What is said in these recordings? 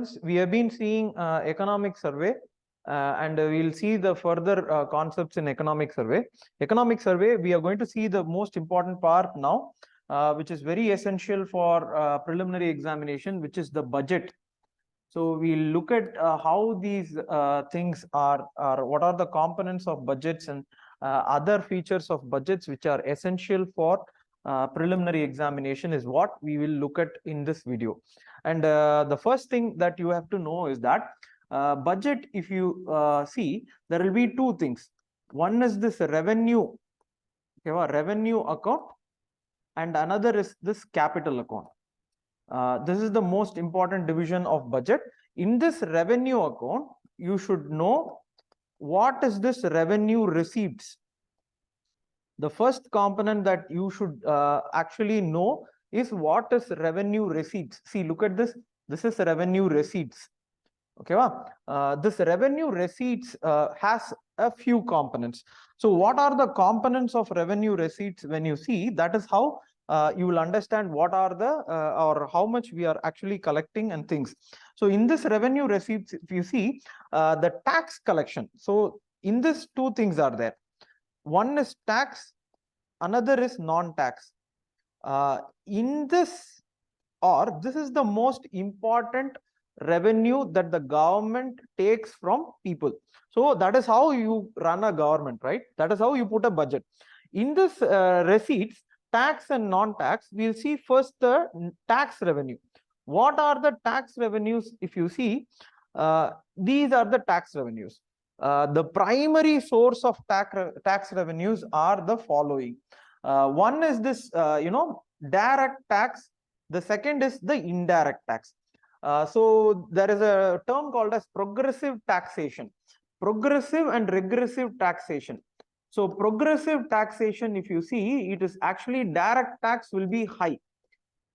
students, we have been seeing economic survey, and we'll see the further concepts in economic survey. Economic survey, we are going to see the most important part now, which is very essential for preliminary examination, which is the budget. So we'll look at how these things are what are the components of budgets and other features of budgets which are essential for preliminary examination is what we will look at in this video. And the first thing that you have to know is that budget, if you see, there will be two things. One is this revenue, okay, revenue account, and another is this capital account. This is the most important division of budget. In this revenue account, you should know what is this revenue receipts. The first component that you should actually know is what is revenue receipts. See, look at this. This is revenue receipts. Okay, this revenue receipts has a few components. So what are the components of revenue receipts? When you see, that is how you will understand what are the or how much we are actually collecting and things. So in this revenue receipts, if you see the tax collection, so in this two things are there. One is tax, another is non-tax. In this, or this is the most important revenue that the government takes from people. So that is how you run a government, right? That is how you put a budget. In this receipts, tax and non-tax, we'll see first the tax revenue. What are the tax revenues? If you see, these are the tax revenues. The primary source of tax revenues are the following. One is this, direct tax. The second is the indirect tax. So there is a term called as progressive taxation, progressive and regressive taxation. So progressive taxation, if you see, it is actually direct tax will be high.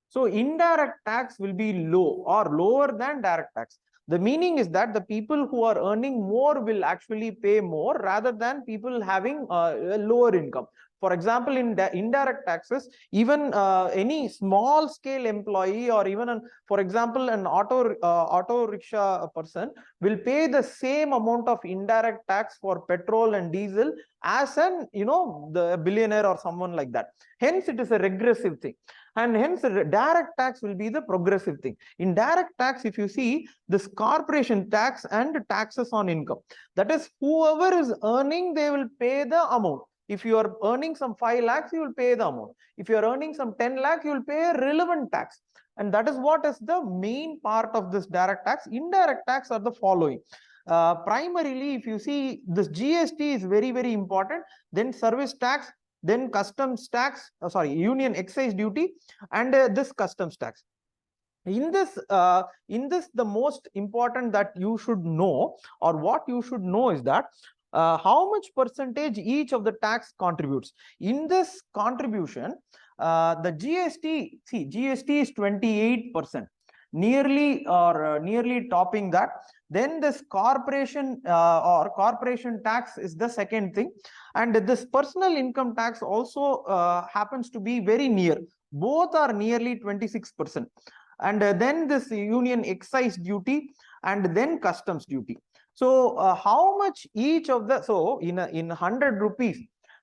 So indirect tax will be low or lower than direct tax. The meaning is that the people who are earning more will actually pay more rather than people having a lower income. For example, in indirect taxes, even any small scale employee or even, for example, an auto rickshaw person will pay the same amount of indirect tax for petrol and diesel as the billionaire or someone like that. Hence, it is a regressive thing. And hence, direct tax will be the progressive thing. In direct tax, if you see, this corporation tax and taxes on income, that is, whoever is earning, they will pay the amount. If you are earning some 5 lakhs, you will pay the amount. If you are earning some 10 lakhs, you will pay a relevant tax. And that is what is the main part of this direct tax. Indirect tax are the following. Primarily, if you see, this GST is very, very important. Then service tax, then customs tax, union excise duty, and this customs tax. In this, the most important that you should know, or what you should know, is that how much percentage each of the tax contributes. In this contribution, the GST, see, GST is 28%, nearly topping that. Then this corporation or corporation tax is the second thing, and this personal income tax also happens to be very near. Both are nearly 26%. And then this union excise duty, and then customs duty. So how much each of the, so in 100 rupees,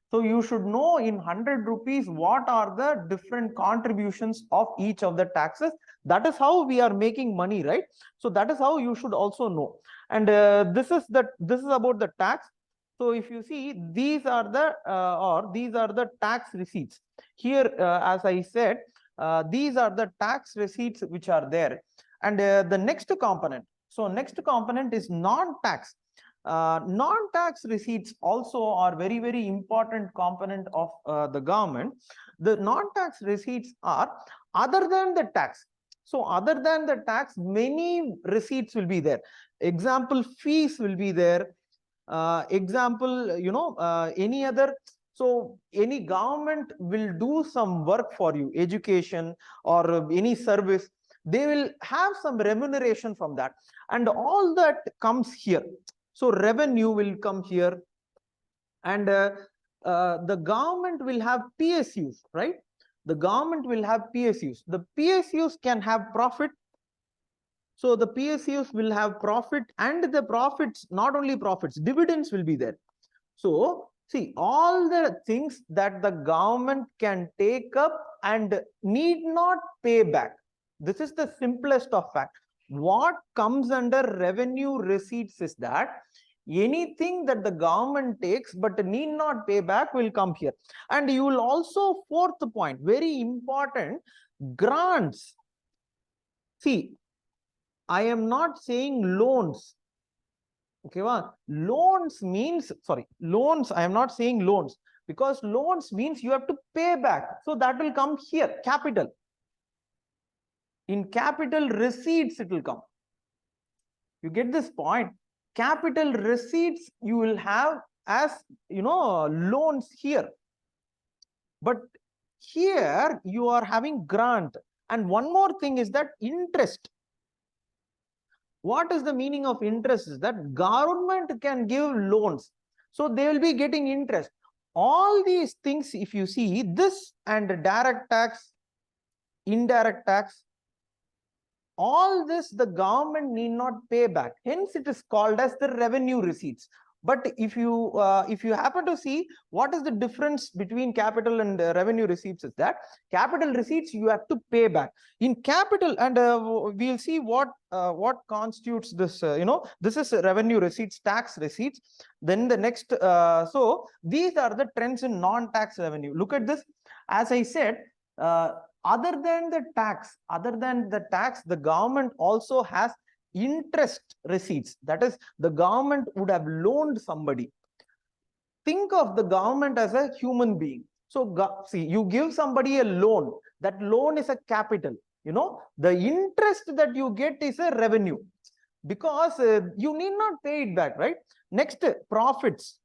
so you should know in 100 rupees what are the different contributions of each of the taxes. That is how we are making money, right? So that is how you should also know. And this is about the tax. So if you see, these are the tax receipts. Here, as I said, these are the tax receipts which are there. And the next component. So next component is non-tax. Non-tax receipts also are very, very important component of the government. The non-tax receipts are other than the tax. So other than the tax, many receipts will be there. Example, fees will be there. Example, any other. So any government will do some work for you, education or any service, they will have some remuneration from that, and all that comes here. So revenue will come here, and the government will have PSUs, right? The government will have PSUs. The PSUs can have profit. So the PSUs will have profit, and the profits, not only profits, dividends will be there. So see, all the things that the government can take up and need not pay back. This is the simplest of fact. What comes under revenue receipts is that anything that the government takes but need not pay back will come here. And you will also, fourth point, very important, grants. See, I am not saying loans. Okay, well, loans means, sorry, loans, I am not saying loans, because loans means you have to pay back. So that will come here, capital. In capital receipts, it will come. You get this point? Capital receipts you will have as, loans here. But here you are having grant. And one more thing is that interest. What is the meaning of interest? Is that government can give loans, so they will be getting interest. All these things, if you see this, and direct tax, indirect tax, all this the government need not pay back. Hence, it is called as the revenue receipts. But if you happen to see what is the difference between capital and revenue receipts, is that capital receipts you have to pay back. In capital, and we'll see what constitutes this. This is revenue receipts, tax receipts. Then the next, so these are the trends in non-tax revenue. Look at this. As I said, other than the tax, the government also has interest receipts. That is, the government would have loaned somebody. Think of the government as a human being. So see, you give somebody a loan. That loan is a capital. The interest that you get is a revenue, because you need not pay it back, right? Next, profits.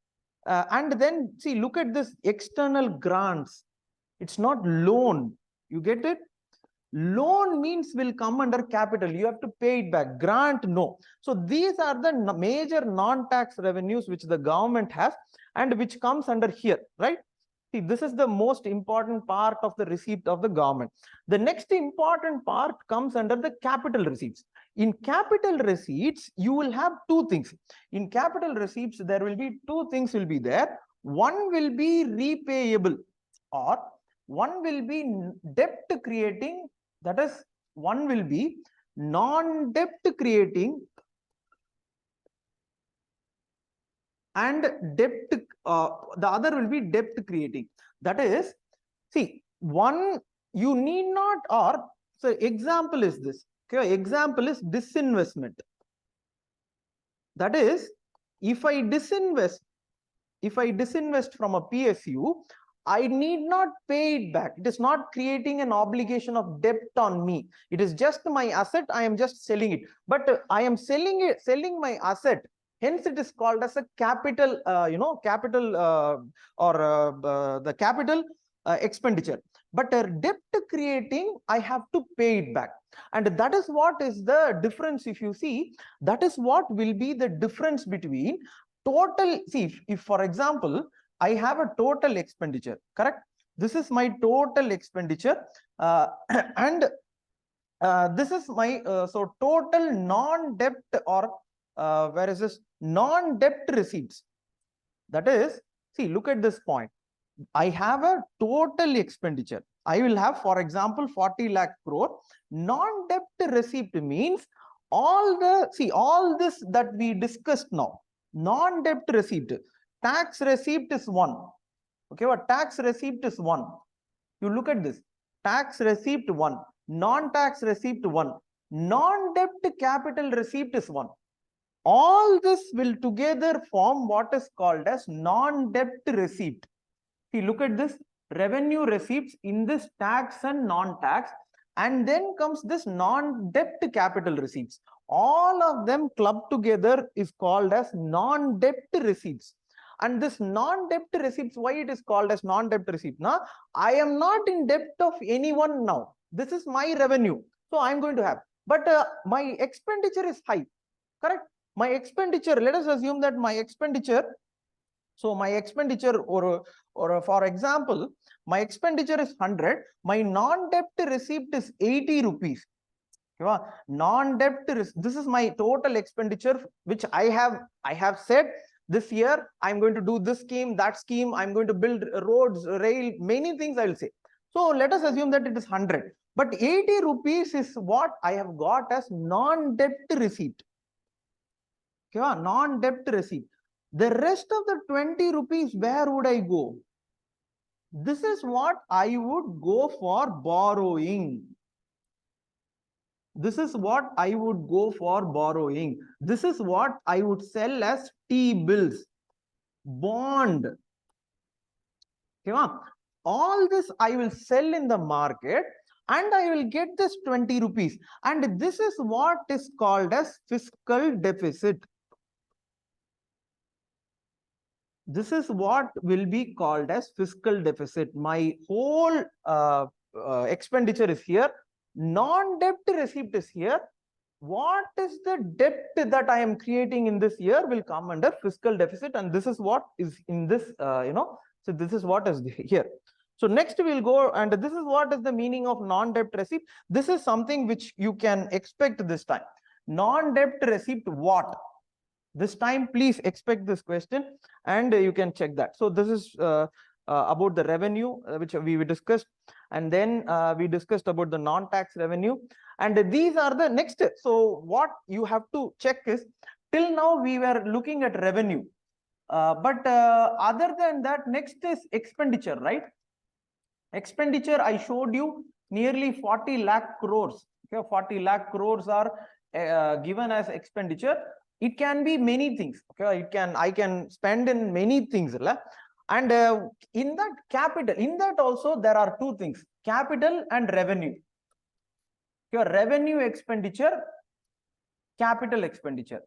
And then see, look at this, external grants. It's not loan. You get it? Loan means will come under capital. You have to pay it back. Grant, no. So these are the major non-tax revenues which the government has and which comes under here, right? See, this is the most important part of the receipt of the government. The next important part comes under the capital receipts. In capital receipts, you will have two things. In capital receipts, there will be two things will be there. One will be repayable, or one will be debt creating. That is, one will be non-debt creating and debt, the other will be debt creating. That is, see, one you need not, or so example is this. Okay, example is disinvestment. That is, if I disinvest from a PSU, I need not pay it back. It is not creating an obligation of debt on me. It is just my asset. I am just selling it. But I am selling my asset. Hence, it is called as a capital, the capital expenditure. But debt creating, I have to pay it back. And that is what is the difference. If you see, that is what will be the difference between total. See, if for example, I have a total expenditure, correct? This is my total expenditure, and this is my so total non-debt, or where is this, non-debt receipts. That is, see, look at this point. I have a total expenditure. I will have, for example, 40 lakh crore. Non-debt receipt means all this that we discussed now. Non-debt receipt. Tax receipt is 1. Okay, what tax receipt is 1. You look at this. Tax receipt 1. Non-tax receipt 1. Non-debt capital receipt is 1. All this will together form what is called as non-debt receipt. See, look at this. Revenue receipts in this tax and non-tax. And then comes this non-debt capital receipts. All of them clubbed together is called as non-debt receipts. And this non-debt receipts, why it is called as non-debt receipt? Now, I am not in debt of anyone now. This is my revenue. So I am going to have. But my expenditure is high. Correct? My expenditure, let us assume that my expenditure, so my expenditure, or for example, my expenditure is 100. My non-debt receipt is 80 rupees. Non-debt, this is my total expenditure, which I have said this year I'm going to do this scheme, that scheme, I'm going to build roads, rail, many things I will say. So let us assume that it is 100, but 80 rupees is what I have got as non-debt receipt. Non-debt receipt. The rest of the 20 rupees, where would I go? This is what I would go for borrowing. This is what I would go for borrowing. This is what I would sell as T-bills, bond. All this I will sell in the market and I will get this 20 rupees. And this is what is called as fiscal deficit. This is what will be called as fiscal deficit. My whole expenditure is here. Non-debt receipt is here. What is the debt that I am creating in this year will come under fiscal deficit, and this is what is in this, so this is what is here. So next we'll go, and this is what is the meaning of non-debt receipt. This is something which you can expect this time. Non-debt receipt what? This time, please expect this question, and you can check that. So this is about the revenue, which we discussed, and then we discussed about the non-tax revenue, and these are the next. So what you have to check is, till now we were looking at revenue, but other than that, next is expenditure, right? Expenditure, I showed you nearly 40 lakh crores. Okay, 40 lakh crores are given as expenditure. It can be many things. Okay, I can spend in many things, and in that capital, in that also there are two things: capital and revenue. Your revenue expenditure, capital expenditure.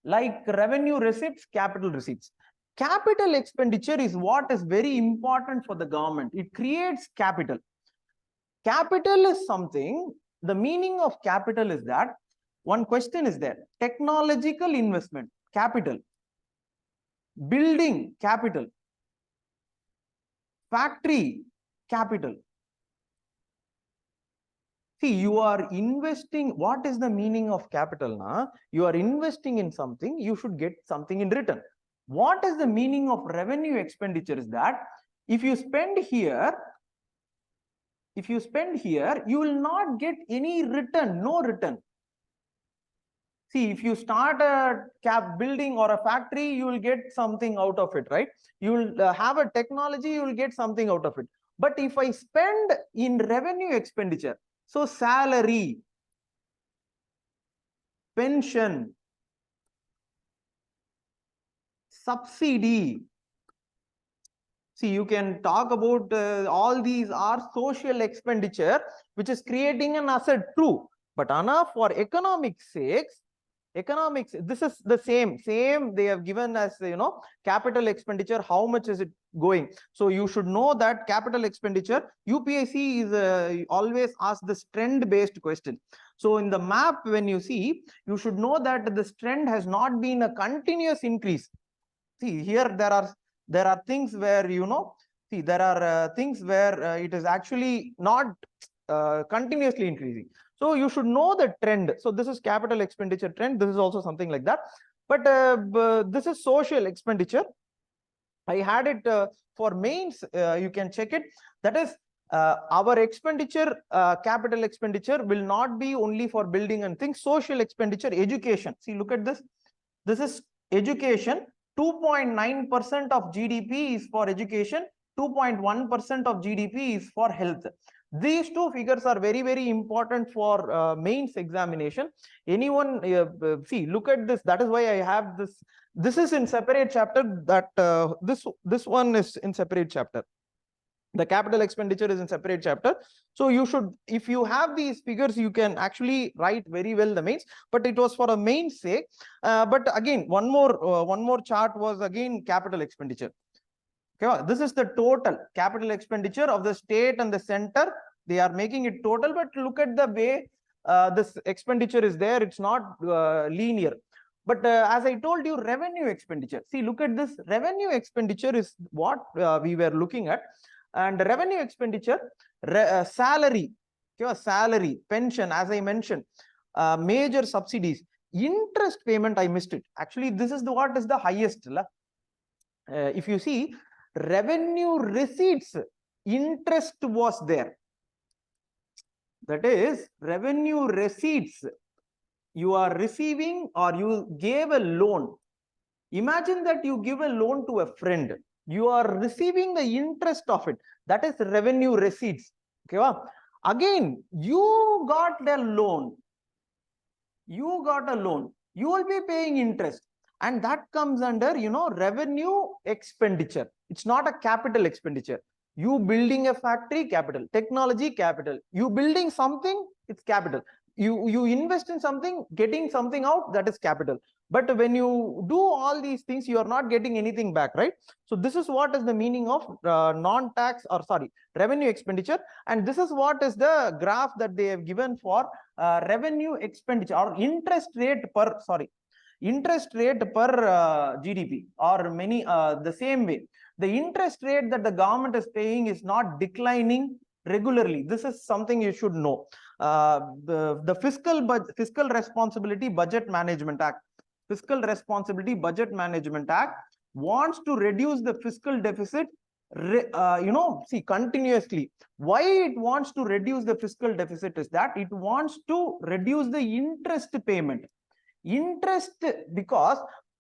Like revenue receipts, capital receipts. Capital expenditure is what is very important for the government. It creates capital. Capital is something, the meaning of capital is that, one question is there: technological investment, capital; building, capital; factory, capital. See, you are investing. What is the meaning of capital? You are investing in something, you should get something in return. What is the meaning of revenue expenditure is that if you spend here, you will not get any return, no return. See, if you start a building or a factory, you will get something out of it, right? You will have a technology, you will get something out of it. But if I spend in revenue expenditure, so salary, pension, subsidy. See, you can talk about all these are social expenditure, which is creating an asset, true. But Anna, for economic sakes, economics, this is the same they have given as, capital expenditure. How much is it going? So you should know that capital expenditure, UPSC is always ask this trend based question. So in the map, when you see, you should know that this trend has not been a continuous increase. See, here there are things where, see, there are things where it is actually not continuously increasing. So you should know the trend. So this is capital expenditure trend. This is also something like that. But this is social expenditure. I had it for mains. You can check it. That is our expenditure, capital expenditure will not be only for building and things. Social expenditure, education. See, look at this. This is education. 2.9% of GDP is for education. 2.1% of GDP is for health. These two figures are very, very important for mains examination. Anyone, see, look at this. That is why I have this. This is in separate chapter. That this one is in separate chapter. The capital expenditure is in separate chapter. So you should, if you have these figures, you can actually write very well the mains. But it was for a mains sake. But again, one more chart was again capital expenditure. Okay, this is the total capital expenditure of the state and the center. They are making it total, but look at the way this expenditure is there. It's not linear. But as I told you, revenue expenditure. See, look at this. Revenue expenditure is what we were looking at. And revenue expenditure, salary. Okay, salary, pension, as I mentioned, major subsidies. Interest payment, I missed it. Actually, this is what is the highest. If you see, revenue receipts, interest was there. That is, revenue receipts, you are receiving or you gave a loan. Imagine that you give a loan to a friend. You are receiving the interest of it. That is revenue receipts. Okay, again, you got the loan. You got a loan. You will be paying interest. And that comes under, revenue expenditure. It's not a capital expenditure. You building a factory, capital. Technology, capital. You building something, it's capital. You invest in something, getting something out, that is capital. But when you do all these things, you are not getting anything back, right? So this is what is the meaning of revenue expenditure. And this is what is the graph that they have given for revenue expenditure or interest rate per GDP, or many the same way. The interest rate that the government is paying is not declining regularly. This is something you should know. The Fiscal Responsibility Budget Management Act, Fiscal Responsibility Budget Management Act wants to reduce the fiscal deficit continuously. Why it wants to reduce the fiscal deficit is that it wants to reduce the interest payment. Interest, because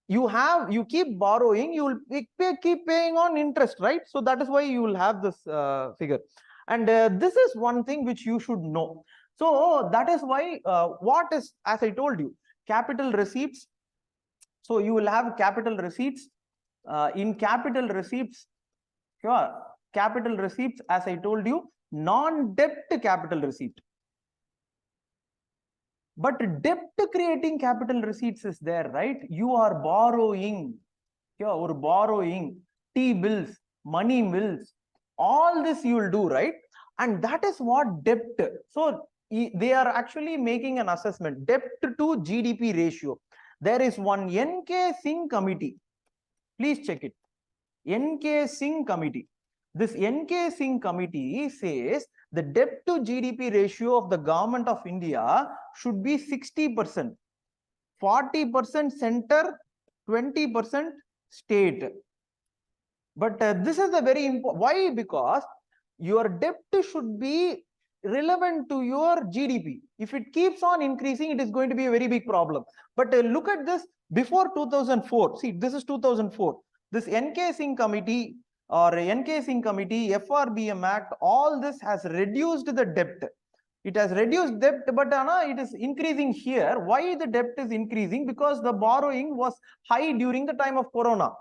you keep borrowing, you will keep paying on interest, right? So that is why you will have this figure. And this is one thing which you should know. So that is why what is, as I told you, capital receipts. So you will have capital receipts. In capital receipts, capital receipts, as I told you, non-debt capital receipt. But debt creating capital receipts is there, right? You are borrowing, or borrowing, T-bills, money bills, all this you will do, right? And that is what debt. So they are actually making an assessment, debt to GDP ratio. There is one NK Singh committee. Please check it. NK Singh committee. This NK Singh committee says the debt to GDP ratio of the government of India should be 60%, 40% center, 20% state. But this is a very important. Why? Because your debt should be relevant to your GDP. If it keeps on increasing, it is going to be a very big problem. But look at this before 2004. See, this is 2004. This NK Singh committee or NK Singh committee, FRBM Act, all this has reduced the debt. It has reduced debt, but it is increasing here. Why the debt is increasing? Because the borrowing was high during the time of Corona.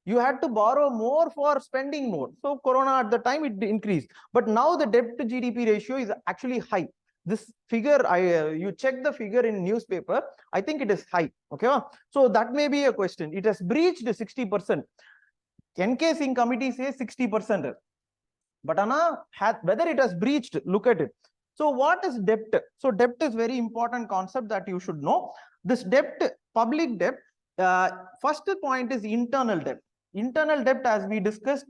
You had to borrow more for spending more. So Corona at the time it increased. But now the debt to GDP ratio is actually high. This figure, you check the figure in newspaper, I think it is high. Okay, so that may be a question. It has breached 60%. NK Singh committee says 60%. But whether it has breached, look at it. So what is debt? So debt is very important concept that you should know. This debt, public debt, first point is internal debt. Internal debt, as we discussed,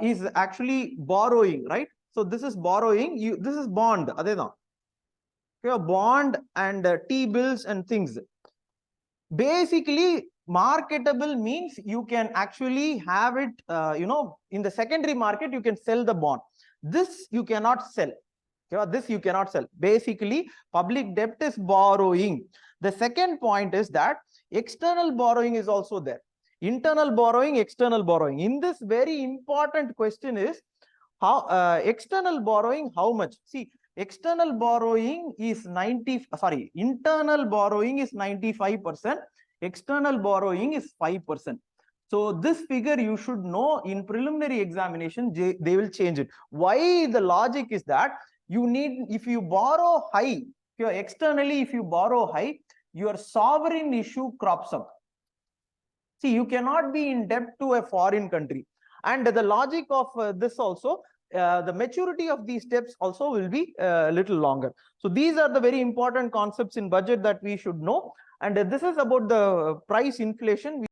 is actually borrowing, right? So this is borrowing. This is bond. Okay, bond and T-bills and things. Basically, marketable means you can actually have it, in the secondary market, you can sell the bond. This you cannot sell. Okay, this you cannot sell. Basically, public debt is borrowing. The second point is that external borrowing is also there. Internal borrowing, external borrowing. In this very important question is how external borrowing, how much? See, external borrowing is internal borrowing is 95%. External borrowing is 5%. So this figure you should know in preliminary examination, they will change it. Why? The logic is that you need, if you borrow high, externally, if you borrow high, your sovereign issue crops up. See, you cannot be in debt to a foreign country. And the logic of this also, the maturity of these debts also will be a little longer. So these are the very important concepts in budget that we should know. And this is about the price inflation.